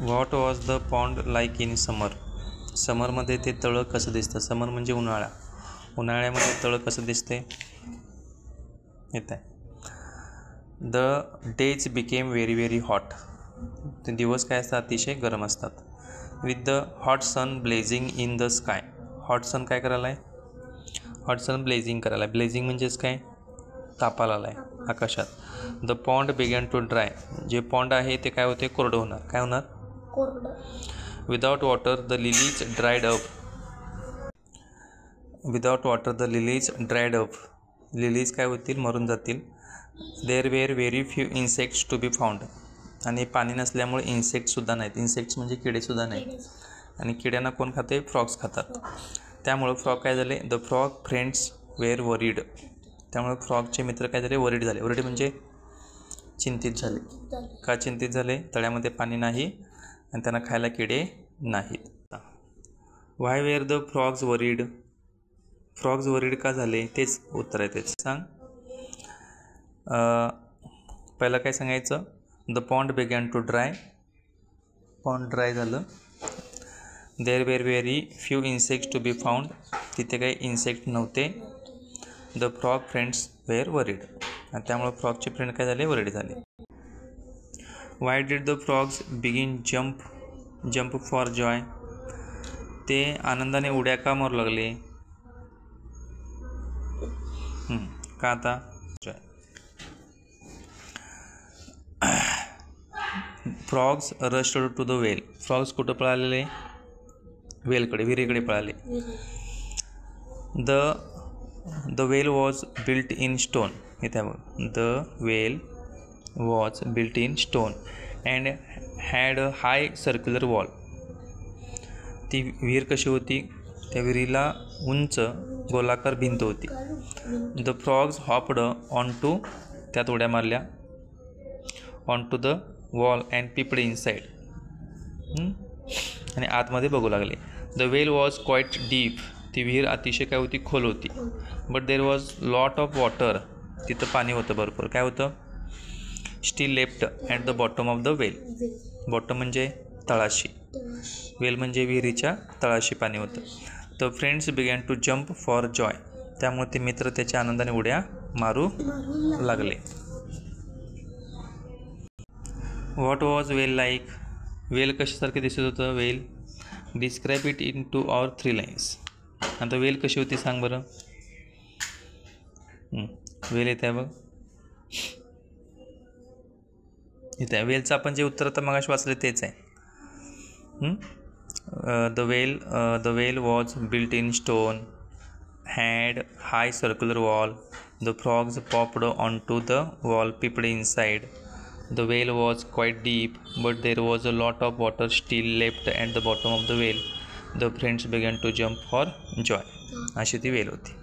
What was the pond like in summer. समरमध्ये ते तळं कसं दिसतं. समर म्हणजे उन्हाळा. उन्हाळ्यामध्ये तळं कसं दिसते येत आहे. The days became very very hot. ते दिवस काय असतात अतिशय गरम असतात. With the hot sun blazing in the sky. Hot sun काय करायला आहे. हॉट सन ब्लेझिंग करायला आहे. ब्लेझिंग म्हणजेच काय तापाला आला आहे आकाशात. The pond began to dry. जे पॉन्ड आहे ते काय होते कोरडं होणार. काय होणार कोरडं. Without water the lilies dried up. Without water the lilies dried up. Lilies काय होतील मरून जातील. There were very few insects to be found. आणि पाणी नसल्यामुळे इन्सेक्टसुद्धा नाहीत. इन्सेक्ट्स म्हणजे किडेसुद्धा नाहीत. आणि किड्यांना कोण खाते फ्रॉग्स खातात. त्यामुळं फ्रॉग काय झाले. The frog friends were worried. त्यामुळे फ्रॉगचे मित्र काय झाले वरीड झाले. वरीड म्हणजे चिंतित झाले. का चिंतित झाले. तळ्यामध्ये पाणी नाही आणि त्यांना खायला किडे नाहीत. Why were the frogs worried. Frogs worried का झाले तेच उत्तर आहे. तेच सांग. पहिलं काय सांगायचं. The pond began to dry. Pond dry झालं. There were very few insects to be found. तिथे काही इन्सेक्ट नव्हते. The frog friends were worried. आणि त्यामुळे फ्रॉगचे फ्रेंड काय झाले वरीड झाले. Why did the frogs begin jump for joy. ते आनंदाने उड्या का मारू लागले. का आता frogs rushed to the well. Frogs कुठं पळालेले वेलकडे विहिरीकडे पळाले. The well was built in stone. इथे बघ. The well was built in stone and had a high circular wall. ती विहीर कशी होती. त्या विहिरीला उंच गोलाकार भिंत होती. The frogs hopped on to. त्यात उड्या मारल्या. On to the wall and peeped inside. आणि आतमध्ये बघू लागले. The well was quite deep. ती विहीर अतिशय काय होती खोल होती. But there was lot of water. तिथं पाणी होतं भरपूर. काय होतं still left at the bottom of the well. Bottom म्हणजे तळाशी. वेल म्हणजे विहिरीच्या तळाशी पाणी होतं. The friends began to jump for Joy. त्यामुळे ते मित्र त्याच्या आनंदाने उड्या मारू लागले. What was well like. Well कशासारखे दिसत होतं. Well describe it in 2 or 3 lines. आता वेल कशी होती सांग बरं. वेल येते आहे बघ. इथे आहे. वेलचं आपण जे उत्तर आता मगाशी वाचले तेच आहे. The well was built in stone had high circular wall. The frogs popped on to the wall peeped inside. The well was quite deep, but there was a lot of water still left at the bottom of the well. The friends began to jump for joy. अशी ती वेल होती.